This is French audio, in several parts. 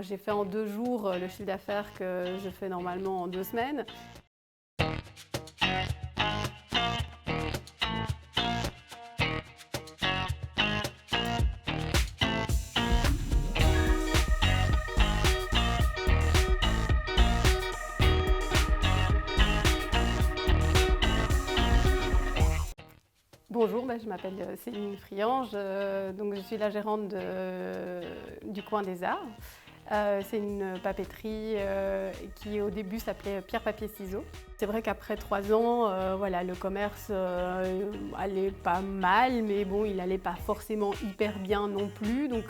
J'ai fait en 2 jours le chiffre d'affaires que je fais normalement en 2 semaines. Bonjour, je m'appelle Céline Friange, donc je suis la gérante du Coin des Arts. C'est une papeterie qui au début s'appelait Pierre Papier Ciseaux. C'est vrai qu'après 3 ans, voilà, le commerce allait pas mal, mais bon, il allait pas forcément hyper bien non plus. Donc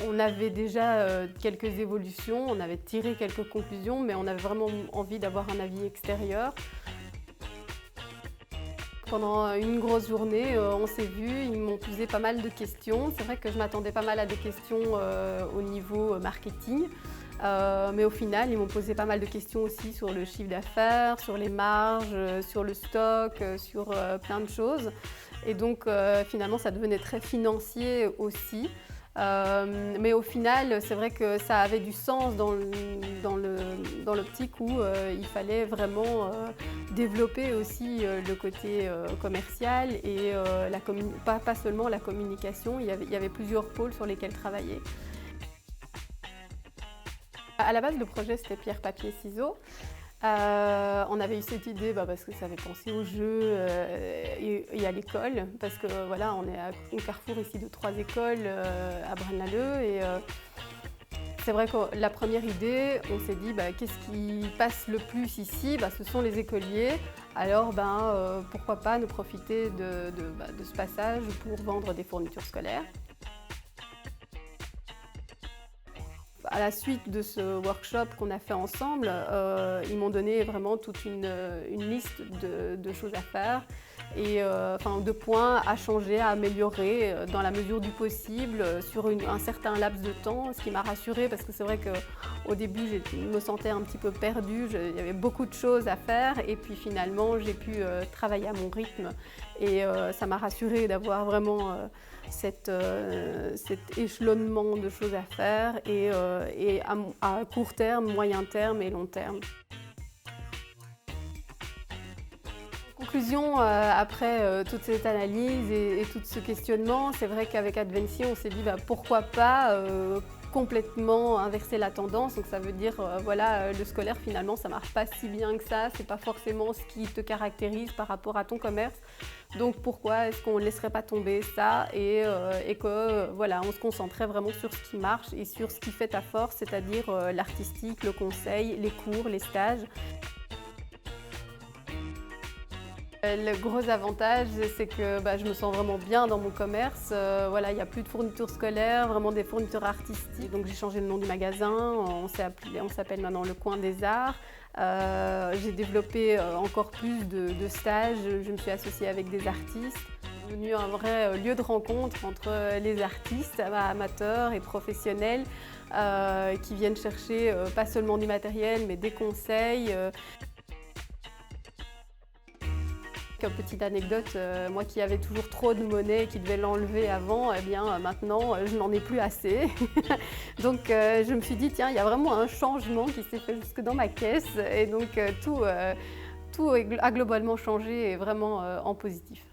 on avait déjà quelques évolutions, on avait tiré quelques conclusions, mais on avait vraiment envie d'avoir un avis extérieur. Pendant une grosse journée, on s'est vus, ils m'ont posé pas mal de questions. C'est vrai que je m'attendais pas mal à des questions au niveau marketing, mais au final, ils m'ont posé pas mal de questions aussi sur le chiffre d'affaires, sur les marges, sur le stock, sur plein de choses. Et donc finalement, ça devenait très financier aussi. Mais au final, c'est vrai que ça avait du sens dans l'optique où il fallait vraiment développer aussi le côté commercial et pas seulement la communication. Il y avait plusieurs pôles sur lesquels travailler. À la base, le projet, c'était pierre, papier, ciseaux. On avait eu cette idée parce que ça avait pensé au jeu et à l'école, parce que voilà, on est au carrefour ici de 3 écoles à Braine-l'Alleud et c'est vrai que la première idée, on s'est dit qu'est-ce qui passe le plus ici, ce sont les écoliers, alors pourquoi pas nous profiter de ce passage pour vendre des fournitures scolaires. À la suite de ce workshop qu'on a fait ensemble, ils m'ont donné vraiment toute une liste de choses à faire et de points à changer, à améliorer dans la mesure du possible sur un certain laps de temps, ce qui m'a rassurée parce que c'est vrai qu'au début je me sentais un petit peu perdue, il y avait beaucoup de choses à faire et puis finalement j'ai pu travailler à mon rythme et ça m'a rassurée d'avoir vraiment cet échelonnement de choses à faire et à court terme, moyen terme et long terme. En conclusion, après toute cette analyse et tout ce questionnement, c'est vrai qu'avec Advensi, on s'est dit pourquoi pas complètement inverser la tendance. Donc ça veut dire voilà, le scolaire finalement ça marche pas si bien que ça, c'est pas forcément ce qui te caractérise par rapport à ton commerce. Donc pourquoi est-ce qu'on ne laisserait pas tomber ça et que voilà, on se concentrait vraiment sur ce qui marche et sur ce qui fait ta force, c'est-à-dire l'artistique, le conseil, les cours, les stages. Le gros avantage, c'est que je me sens vraiment bien dans mon commerce. Voilà, il n'y a plus de fournitures scolaires, vraiment des fournitures artistiques. Donc j'ai changé le nom du magasin, on s'appelle maintenant le Coin des Arts. J'ai développé encore plus de stages, je me suis associée avec des artistes. C'est devenu un vrai lieu de rencontre entre les artistes, amateurs et professionnels, qui viennent chercher pas seulement du matériel, mais des conseils. Comme petite anecdote, moi qui avais toujours trop de monnaie et qui devais l'enlever avant, eh bien maintenant je n'en ai plus assez. Donc je me suis dit tiens, il y a vraiment un changement qui s'est fait jusque dans ma caisse et donc tout a globalement changé et vraiment en positif.